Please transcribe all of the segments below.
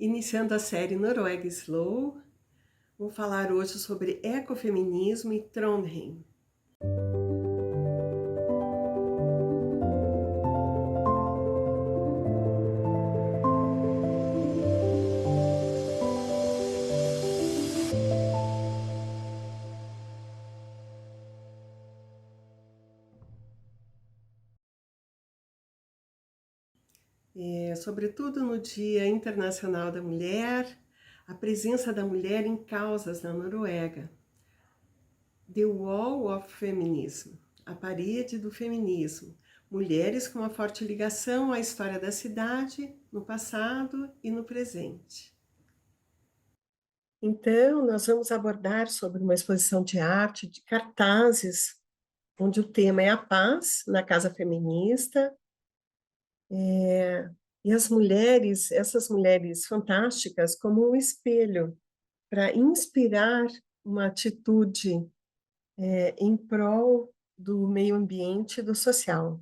Iniciando a série Noruega Slow, vou falar hoje sobre ecofeminismo e Trondheim. Sobretudo no Dia Internacional da Mulher, a presença da mulher em causas na Noruega. The Wall of Feminism, a parede do feminismo. Mulheres com uma forte ligação à história da cidade, no passado e no presente. Então, nós vamos abordar sobre uma exposição de arte, de cartazes, onde o tema é a paz, na Casa Feminista, e as mulheres, essas mulheres fantásticas, como um espelho para inspirar uma atitude em prol do meio ambiente e do social.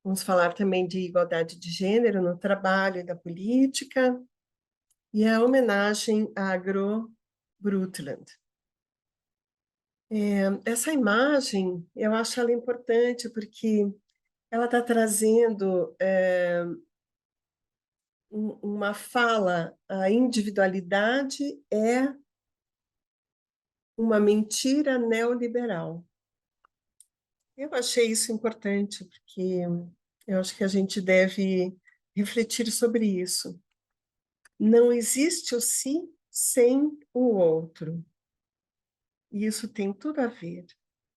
Vamos falar também de igualdade de gênero no trabalho e da política, e a homenagem a Gro Brundtland. Essa imagem, eu acho ela importante porque ela está trazendo uma fala, a individualidade é uma mentira neoliberal. Eu achei isso importante, porque eu acho que a gente deve refletir sobre isso. Não existe o si sem o outro. E isso tem tudo a ver.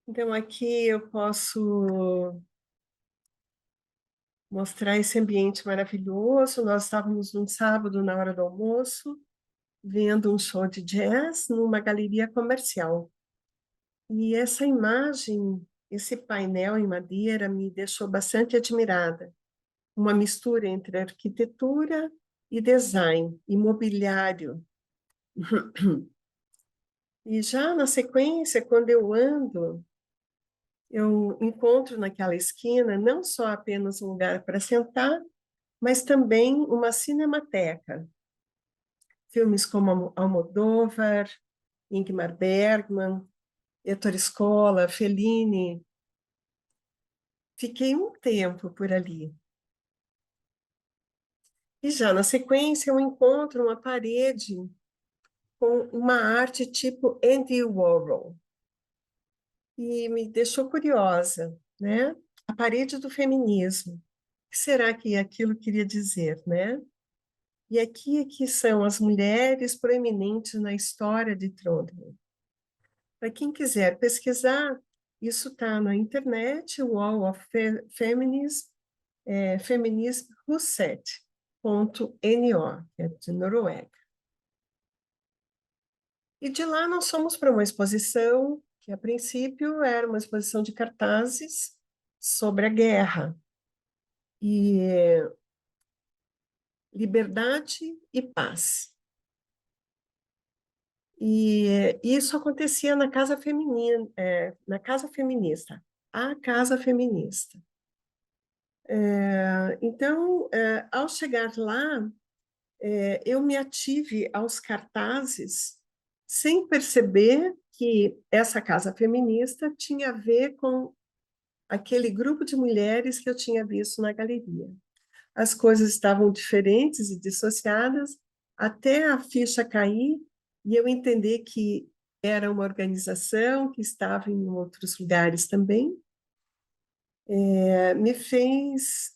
Então, aqui eu posso mostrar esse ambiente maravilhoso. Nós estávamos num sábado, na hora do almoço, vendo um show de jazz numa galeria comercial. E essa imagem, esse painel em madeira, me deixou bastante admirada. Uma mistura entre arquitetura e design, imobiliário. E já na sequência, quando eu ando, eu encontro naquela esquina não só apenas um lugar para sentar, mas também uma cinemateca. Filmes como Almodóvar, Ingmar Bergman, Ettore Scola, Fellini. Fiquei um tempo por ali. E já na sequência eu encontro uma parede com uma arte tipo Andy Warhol. E me deixou curiosa, né? A parede do feminismo. O que será que aquilo queria dizer, né? E aqui são as mulheres proeminentes na história de Trondheim. Para quem quiser pesquisar, isso está na internet, Wall of Feminism, feminismhuset.no, que é de Noruega. E de lá nós fomos para uma exposição, que a princípio era uma exposição de cartazes sobre a guerra. E liberdade e paz. E isso acontecia na Casa Feminina, na Casa Feminista, a Casa Feminista. Então, ao chegar lá, eu me ative aos cartazes sem perceber que essa Casa Feminista tinha a ver com aquele grupo de mulheres que eu tinha visto na galeria. As coisas estavam diferentes e dissociadas, até a ficha cair e eu entender que era uma organização que estava em outros lugares também, me fez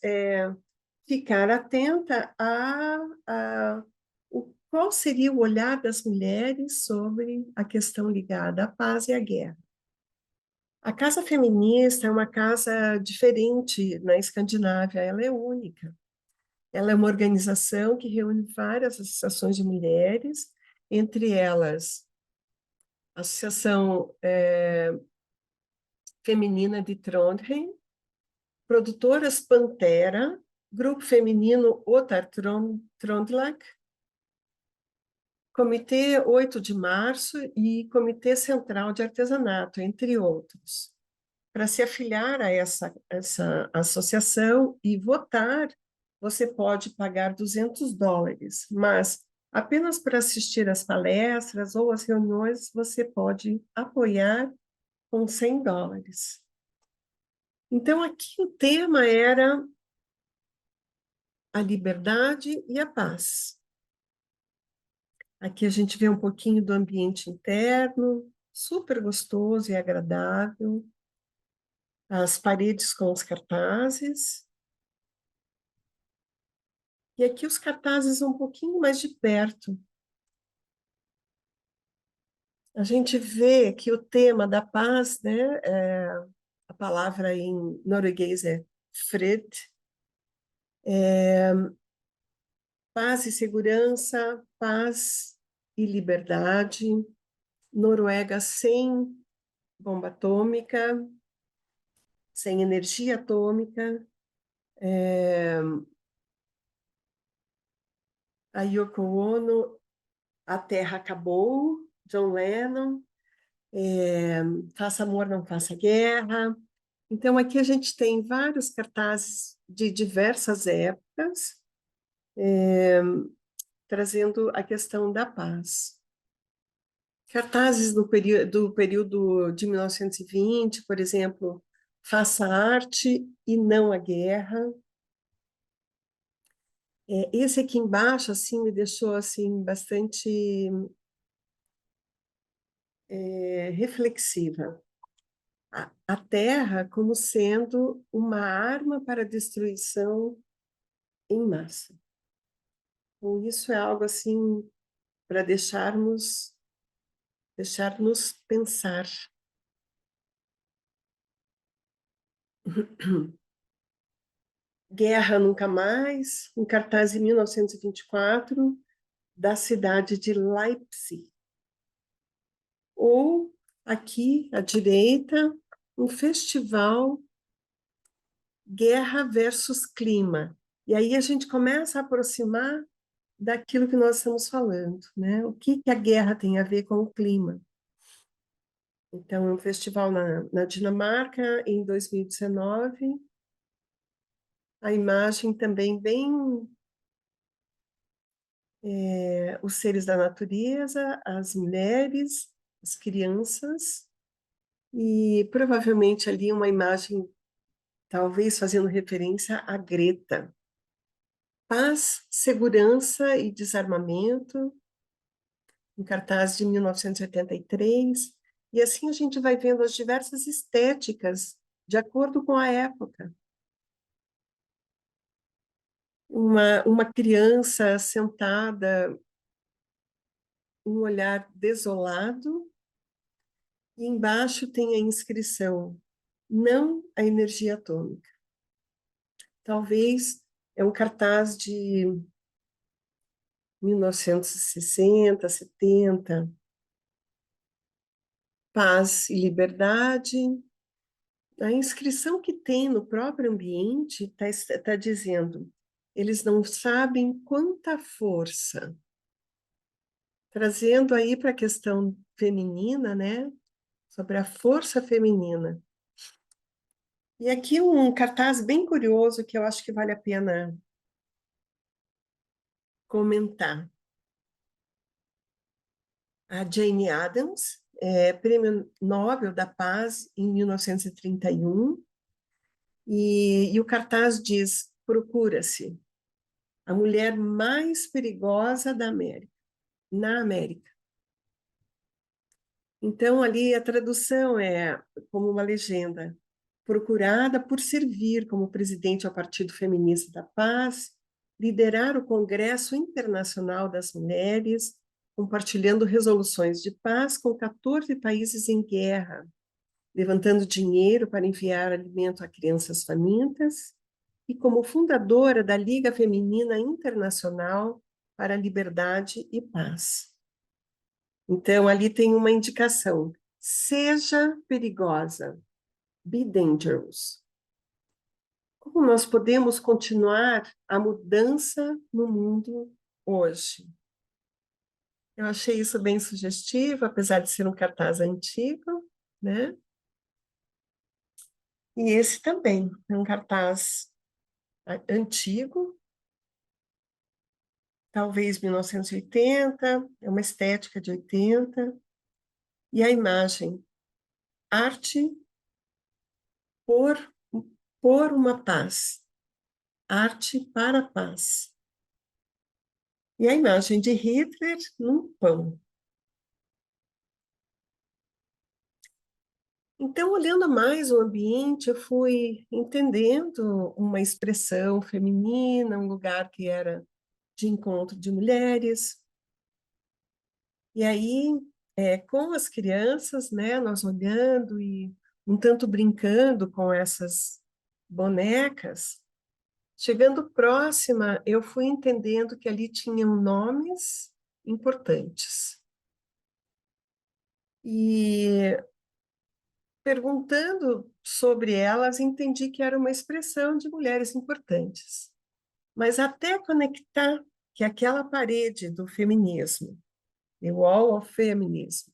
ficar atenta qual seria o olhar das mulheres sobre a questão ligada à paz e à guerra. A Casa Feminista é uma casa diferente na Escandinávia, ela é única. Ela é uma organização que reúne várias associações de mulheres, entre elas a Associação Feminina de Trondheim, Produtoras Pantera, Grupo Feminino Ottar Trondlag, Comitê 8 de Março e Comitê Central de Artesanato, entre outros. Para se afiliar a essa associação e votar, você pode pagar $200, mas Apenas para assistir às palestras ou às reuniões, você pode apoiar com US$ 100. Então, aqui o tema era a liberdade e a paz. Aqui a gente vê um pouquinho do ambiente interno, super gostoso e agradável, as paredes com os cartazes. E aqui os cartazes um pouquinho mais de perto. A gente vê que o tema da paz, né, a palavra em norueguês é fred, paz e segurança, paz e liberdade, Noruega sem bomba atômica, sem energia atômica, a Yoko Ono, a Terra acabou, John Lennon, faça amor, não faça guerra. Então, aqui a gente tem vários cartazes de diversas épocas, trazendo a questão da paz. Cartazes do período de 1920, por exemplo, faça arte e não a guerra. Esse aqui embaixo, assim, me deixou, assim, bastante reflexiva. A Terra como sendo uma arma para destruição em massa. Então, isso é algo, assim, para deixar-nos pensar. Guerra Nunca Mais, um cartaz em 1924, da cidade de Leipzig. Ou, aqui, à direita, um festival Guerra versus Clima. E aí a gente começa a aproximar daquilo que nós estamos falando, né? O que a guerra tem a ver com o clima? Então, é um festival na Dinamarca, em 2019. A imagem também bem os seres da natureza, as mulheres, as crianças, e provavelmente ali uma imagem, talvez fazendo referência à Greta. Paz, segurança e desarmamento, em cartaz de 1983, e assim a gente vai vendo as diversas estéticas de acordo com a época. Uma criança sentada, um olhar desolado, e embaixo tem a inscrição: não a energia atômica. Talvez é um cartaz de 1960, 70, paz e liberdade. A inscrição que tem no próprio ambiente está dizendo: eles não sabem quanta força. Trazendo aí para a questão feminina, né? Sobre a força feminina. E aqui um cartaz bem curioso que eu acho que vale a pena comentar. A Jane Addams, Prêmio Nobel da Paz em 1931, e o cartaz diz: procura-se a mulher mais perigosa da América, na América. Então, ali a tradução é como uma legenda: procurada por servir como presidente ao Partido Feminista da Paz, liderar o Congresso Internacional das Mulheres, compartilhando resoluções de paz com 14 países em guerra, levantando dinheiro para enviar alimento a crianças famintas, e como fundadora da Liga Feminina Internacional para a Liberdade e Paz. Então, ali tem uma indicação: seja perigosa, be dangerous. Como nós podemos continuar a mudança no mundo hoje? Eu achei isso bem sugestivo, apesar de ser um cartaz antigo, né? E esse também é um cartaz antigo, talvez 1980, é uma estética de 80, e a imagem, arte por, por uma paz, arte para a paz. E a imagem de Hitler num pão. Então, olhando mais o ambiente, eu fui entendendo uma expressão feminina, um lugar que era de encontro de mulheres. E aí, com as crianças, né, nós olhando e um tanto brincando com essas bonecas, chegando próxima, eu fui entendendo que ali tinham nomes importantes. E perguntando sobre elas, entendi que era uma expressão de mulheres importantes. Mas até conectar que aquela parede do feminismo, the Wall of Feminism,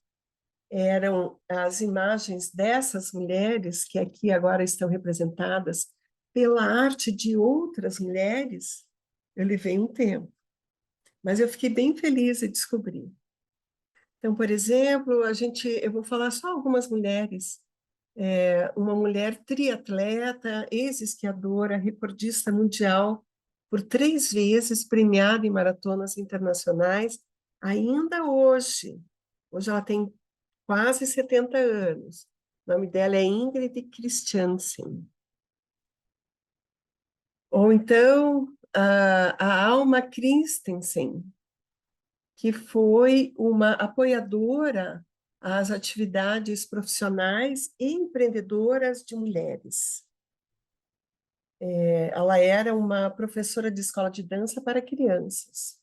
eram as imagens dessas mulheres que aqui agora estão representadas pela arte de outras mulheres, eu levei um tempo. Mas eu fiquei bem feliz em descobrir. Então, por exemplo, eu vou falar só algumas mulheres. Uma mulher triatleta, ex-esquiadora, recordista mundial por 3 vezes, premiada em maratonas internacionais, ainda hoje. Hoje ela tem quase 70 anos. O nome dela é Ingrid Christiansen. Ou então, a Alma Christensen, que foi uma apoiadora às atividades profissionais e empreendedoras de mulheres. Ela era uma professora de escola de dança para crianças.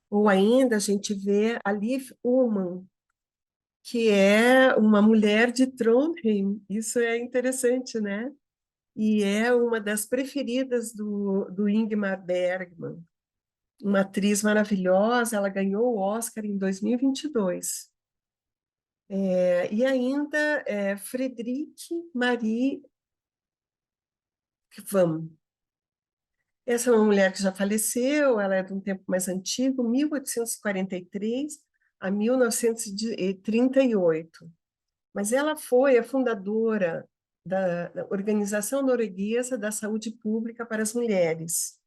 Ou ainda a gente vê a Liv Ullmann, que é uma mulher de Trondheim. Isso é interessante, né? E é uma das preferidas do Ingmar Bergman. Uma atriz maravilhosa, ela ganhou o Oscar em 2022. E ainda Friedrich Marie Kvam. Essa é uma mulher que já faleceu, ela é de um tempo mais antigo, 1843 a 1938. Mas ela foi a fundadora da Organização Norueguesa da Saúde Pública para as Mulheres.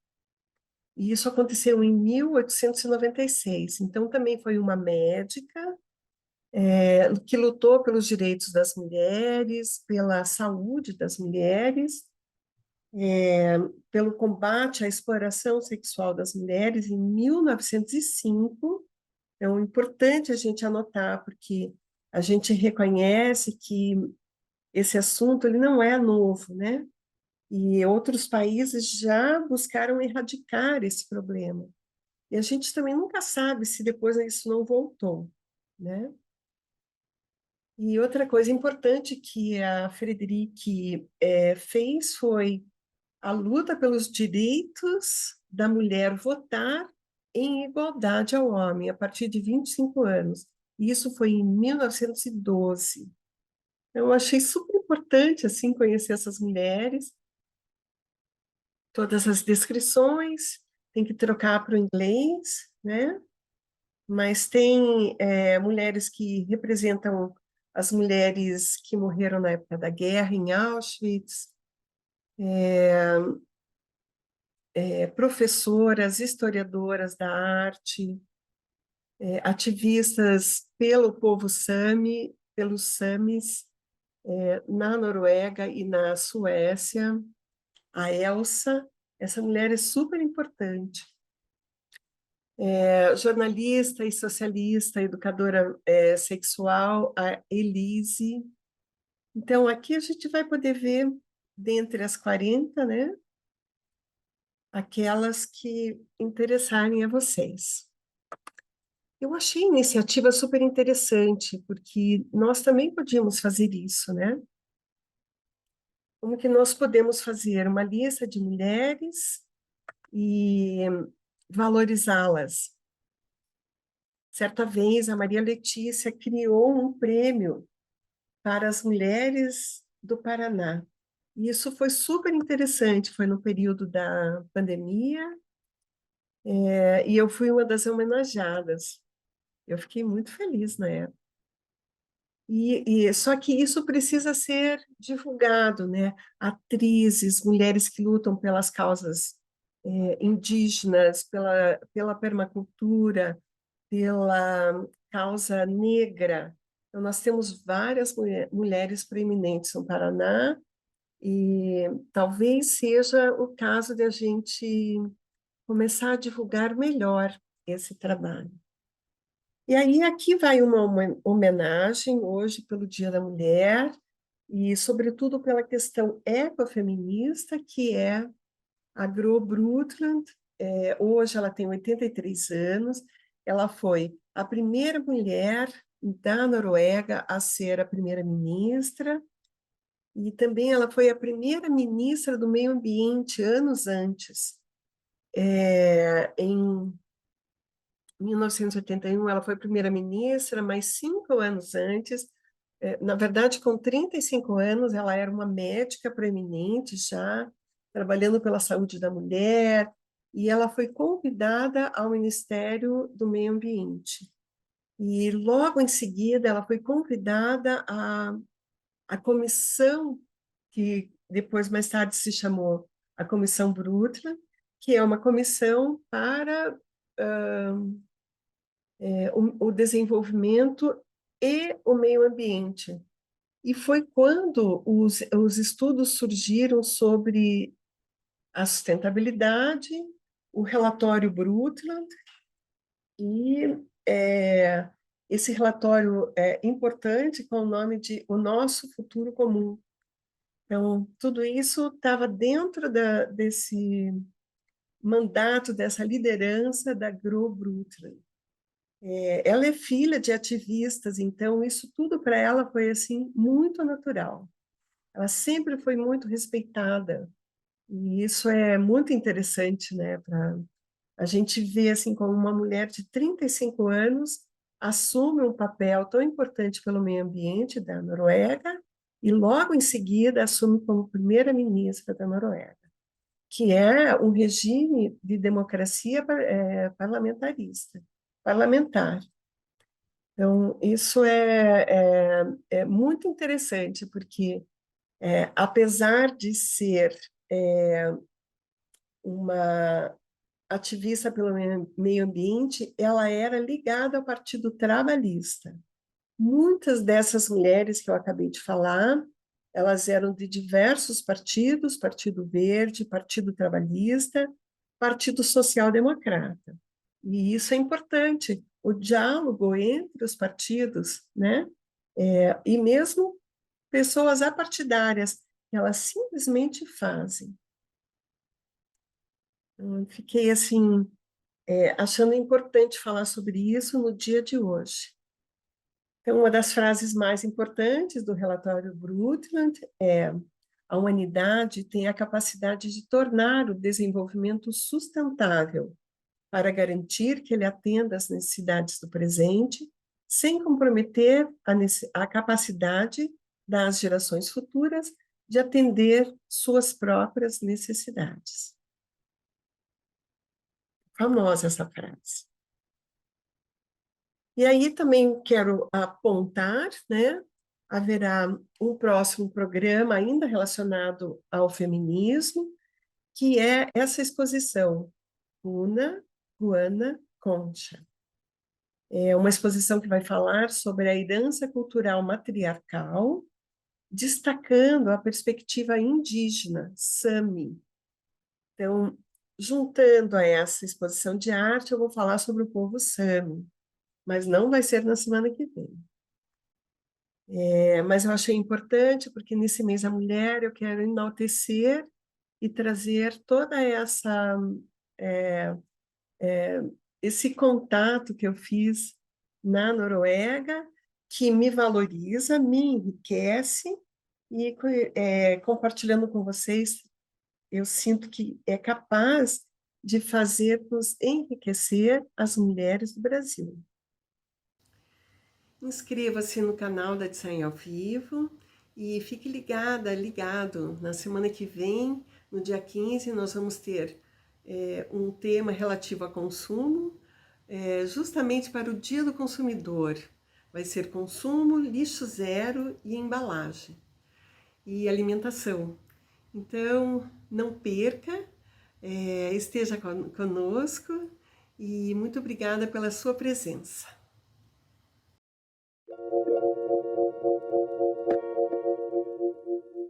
E isso aconteceu em 1896. Então, também foi uma médica que lutou pelos direitos das mulheres, pela saúde das mulheres, pelo combate à exploração sexual das mulheres em 1905. É importante a gente anotar, porque a gente reconhece que esse assunto ele não é novo, né? E outros países já buscaram erradicar esse problema. E a gente também nunca sabe se depois isso não voltou, né? E outra coisa importante que a Frederic fez foi a luta pelos direitos da mulher votar em igualdade ao homem, a partir de 25 anos. E isso foi em 1912. Eu achei super importante assim conhecer essas mulheres, todas as descrições, tem que trocar para o inglês, né? Mas tem mulheres que representam as mulheres que morreram na época da guerra em Auschwitz, professoras, historiadoras da arte, ativistas pelo povo Sami, pelos Samis, na Noruega e na Suécia. A Elsa, essa mulher é super importante. Jornalista e socialista, educadora sexual, a Elise. Então, aqui a gente vai poder ver, dentre as 40, né, aquelas que interessarem a vocês. Eu achei a iniciativa super interessante, porque nós também podíamos fazer isso, né? Como que nós podemos fazer uma lista de mulheres e valorizá-las? Certa vez, a Maria Letícia criou um prêmio para as mulheres do Paraná. E isso foi super interessante, foi no período da pandemia, E eu fui uma das homenageadas. Eu fiquei muito feliz na época. Só que isso precisa ser divulgado, né? Atrizes, mulheres que lutam pelas causas indígenas, pela permacultura, pela causa negra. Então, nós temos várias mulheres preeminentes no Paraná, e talvez seja o caso de a gente começar a divulgar melhor esse trabalho. E aí, aqui vai uma homenagem hoje pelo Dia da Mulher, e, sobretudo, pela questão ecofeminista, que é a Gro Brundtland. Hoje ela tem 83 anos, ela foi a primeira mulher da Noruega a ser a primeira-ministra, e também ela foi a primeira ministra do Meio Ambiente anos antes. Em 1981, ela foi primeira-ministra, mas 5 anos antes, na verdade, com 35 anos, ela era uma médica proeminente já, trabalhando pela saúde da mulher, e ela foi convidada ao Ministério do Meio Ambiente. E logo em seguida, ela foi convidada à comissão, que depois, mais tarde, se chamou a Comissão Brundtland, que é uma comissão para o desenvolvimento e o meio ambiente. E foi quando os estudos surgiram sobre a sustentabilidade, o relatório Brundtland, e esse relatório é importante com o nome de O Nosso Futuro Comum. Então, tudo isso estava dentro desse mandato, dessa liderança da Gro Brundtland. Ela é filha de ativistas, então isso tudo para ela foi assim muito natural. Ela sempre foi muito respeitada, e isso é muito interessante, né, para a gente ver assim como uma mulher de 35 anos assume um papel tão importante pelo meio ambiente da Noruega e logo em seguida assume como primeira-ministra da Noruega, que é um regime de democracia parlamentar. Então, isso é muito interessante, porque, apesar de ser uma ativista pelo meio ambiente, ela era ligada ao Partido Trabalhista. Muitas dessas mulheres que eu acabei de falar, elas eram de diversos partidos, Partido Verde, Partido Trabalhista, Partido Social Democrata. E isso é importante, o diálogo entre os partidos, né? E mesmo pessoas apartidárias, elas simplesmente fazem. Eu fiquei assim, achando importante falar sobre isso no dia de hoje. Então, uma das frases mais importantes do relatório Brundtland é: a humanidade tem a capacidade de tornar o desenvolvimento sustentável para garantir que ele atenda às necessidades do presente, sem comprometer a capacidade das gerações futuras de atender suas próprias necessidades. Famosa essa frase. E aí também quero apontar, né? Haverá um próximo programa ainda relacionado ao feminismo, que é essa exposição, Una, Guana, Concha. É uma exposição que vai falar sobre a herança cultural matriarcal, destacando a perspectiva indígena, Sami. Então, juntando a essa exposição de arte, eu vou falar sobre o povo Sami, mas não vai ser na semana que vem. Mas eu achei importante, porque nesse mês da mulher eu quero enaltecer e trazer toda é, esse contato que eu fiz na Noruega, que me valoriza, me enriquece, e compartilhando com vocês, eu sinto que é capaz de fazer-nos enriquecer as mulheres do Brasil. Inscreva-se no canal da Design ao Vivo e fique ligado. Na semana que vem, no dia 15, nós vamos ter um tema relativo a consumo, justamente para o Dia do Consumidor. Vai ser consumo, lixo zero e embalagem e alimentação. Então, não perca, esteja conosco e muito obrigada pela sua presença.